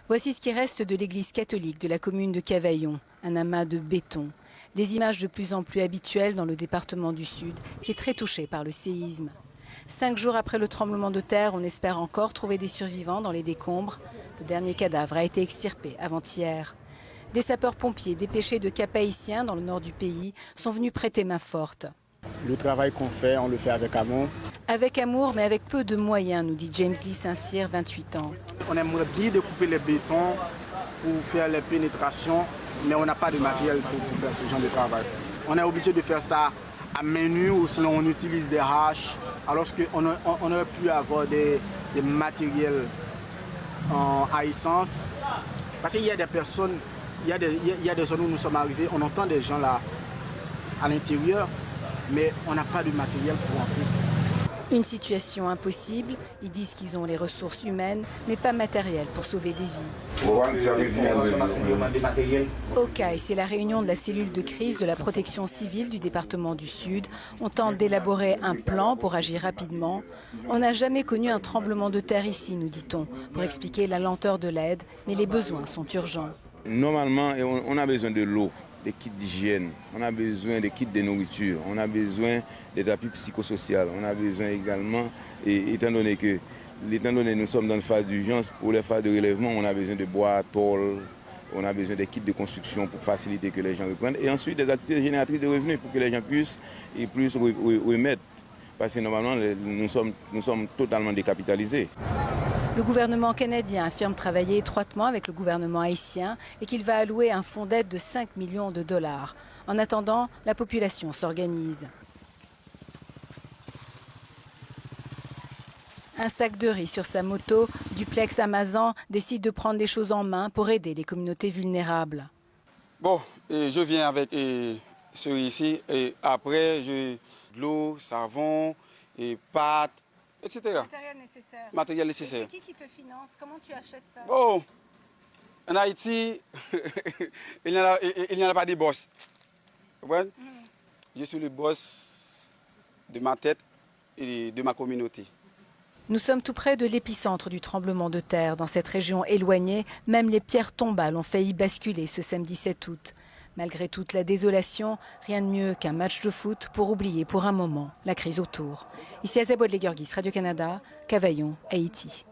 Voici ce qui reste de l'église catholique de la commune de Cavaillon, un amas de béton. Des images de plus en plus habituelles dans le département du Sud, qui est très touché par le séisme. 5 jours après le tremblement de terre, on espère encore trouver des survivants dans les décombres. Le dernier cadavre a été extirpé avant-hier. Des sapeurs-pompiers dépêchés de Cap-Haïtien, dans le nord du pays, sont venus prêter main forte. Le travail qu'on fait, on le fait avec amour. Avec amour, mais avec peu de moyens, nous dit James Lee Saint-Cyr, 28 ans. On aimerait bien découper les bétons pour faire les pénétrations, mais on n'a pas de matériel pour faire ce genre de travail. On est obligé de faire ça à main nue ou sinon on utilise des haches, alors qu'on aurait pu avoir des matériels à essence. Parce qu'il y a des personnes, il y a des zones où nous sommes arrivés, on entend des gens là à l'intérieur, mais on n'a pas de matériel pour entrer. Une situation impossible. Ils disent qu'ils ont les ressources humaines, mais pas matérielles pour sauver des vies. Au CAI, c'est la réunion de la cellule de crise de la protection civile du département du Sud. On tente d'élaborer un plan pour agir rapidement. On n'a jamais connu un tremblement de terre ici, nous dit-on, pour expliquer la lenteur de l'aide, mais les besoins sont urgents. Normalement, on a besoin de l'eau, des kits d'hygiène, on a besoin des kits de nourriture, on a besoin des appuis psychosociaux, on a besoin également, et étant donné que nous sommes dans une phase d'urgence, pour les phases de relèvement, on a besoin de bois, tôle, on a besoin des kits de construction pour faciliter que les gens reprennent, et ensuite des activités génératrices de revenus pour que les gens puissent remettre, parce que normalement nous sommes totalement décapitalisés. Le gouvernement canadien affirme travailler étroitement avec le gouvernement haïtien et qu'il va allouer un fonds d'aide de 5 millions de dollars. En attendant, la population s'organise. Un sac de riz sur sa moto, Duplex Amazon décide de prendre les choses en main pour aider les communautés vulnérables. Bon, je viens avec ce riz ici et après, de l'eau, savon et pâtes, etc. Matériel nécessaire. Matériel nécessaire. C'est qui te finance? Comment tu achètes ça? Bon, en Haïti, il n'y en a pas de boss. Ouais? Je suis le boss de ma tête et de ma communauté. Nous sommes tout près de l'épicentre du tremblement de terre. Dans cette région éloignée, même les pierres tombales ont failli basculer ce samedi 7 août. Malgré toute la désolation, rien de mieux qu'un match de foot pour oublier pour un moment la crise autour. Ici Azabouad Legurgis, Radio-Canada, Cavaillon, Haïti.